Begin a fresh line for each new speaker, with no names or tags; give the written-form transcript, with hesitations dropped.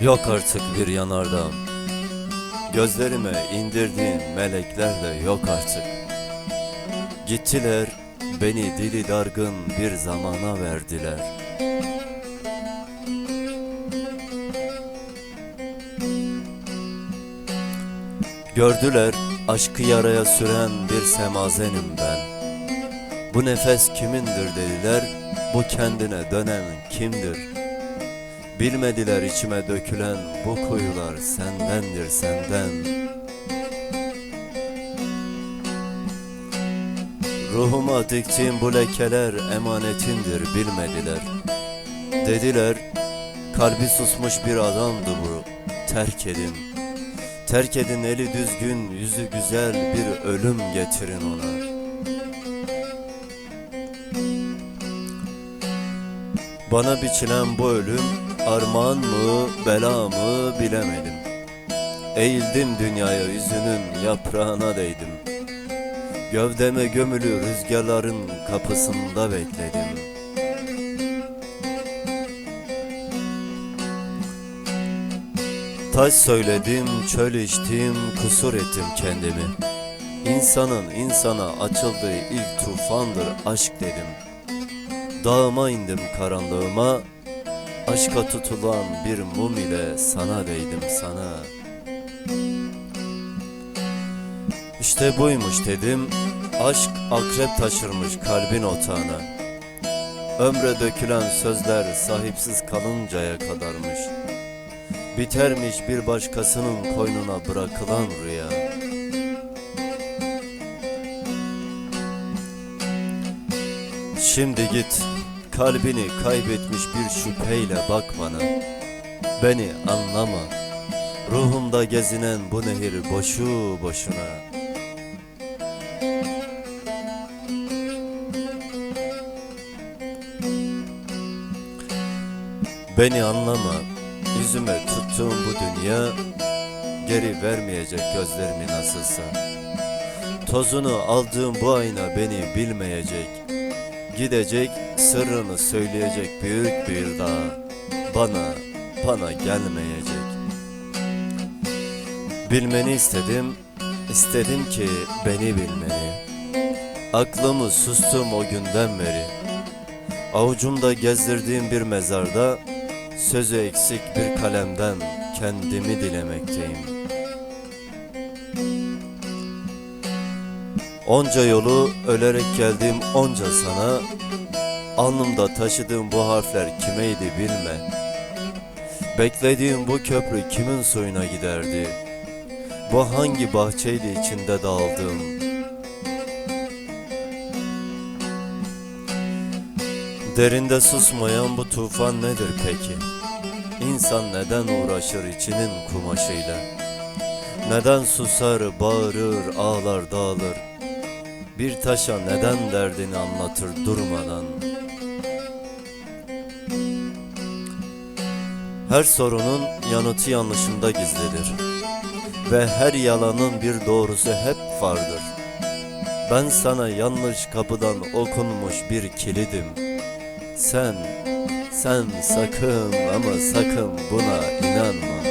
Yok artık bir yanardağım. Gözlerime indirdiğin melekler de yok artık. Gittiler, beni dili dargın bir zamana verdiler. Gördüler, aşkı yaraya süren bir semazenim ben. Bu nefes kimindir dediler, bu kendine dönen kimdir? Bilmediler içime dökülen bu kuyular sendendir senden. Ruhuma diktiğim bu lekeler emanetindir bilmediler. Dediler, kalbi susmuş bir adamdı bu, terk edin. Terk edin, eli düzgün, yüzü güzel bir ölüm getirin ona. Bana biçilen bu ölüm armağan mı, bela mı bilemedim. Eğildim dünyaya, yüzünün yaprağına değdim. Gövdeme gömülü rüzgarların kapısında bekledim. Taş söyledim, çöl içtim, kusur ettim kendimi. İnsanın insana açıldığı ilk tufandır aşk dedim. Dağıma indim karanlığıma, aşka tutulan bir mum ile sana değdim sana. İşte buymuş dedim, aşk akrep taşırmış kalbin otağına. Ömre dökülen sözler sahipsiz kalıncaya kadarmış. Bitermiş bir başkasının koynuna bırakılan rüya. Şimdi git, kalbini kaybetmiş bir şüpheyle bak bana. Beni anlama, ruhumda gezinen bu nehir boşu boşuna. Beni anlama, yüzüme tuttuğum bu dünya geri vermeyecek gözlerimi nasılsa. Tozunu aldığım bu ayna beni bilmeyecek. Gidecek, sırrını söyleyecek büyük bir dağ. Bana gelmeyecek. Bilmeni istedim, istedim ki beni bilmeni. Aklımı sustum o günden beri. Avucumda gezdirdiğim bir mezarda sözü eksik bir kalemden kendimi dilemekteyim. Onca yolu ölerek geldim onca sana, alnımda taşıdığım bu harfler kimeydi bilme. Beklediğim bu köprü kimin suyuna giderdi? Bu hangi bahçeydi içinde dağıldım? Derinde susmayan bu tufan nedir peki? İnsan neden uğraşır içinin kumaşıyla? Neden susar, bağırır, ağlar, dağılır? Bir taşa neden derdini anlatır durmadan? Her sorunun yanıtı yanlışında gizlidir. Ve her yalanın bir doğrusu hep vardır. Ben sana yanlış kapıdan okunmuş bir kilidim. Sen sakın ama sakın buna inanma.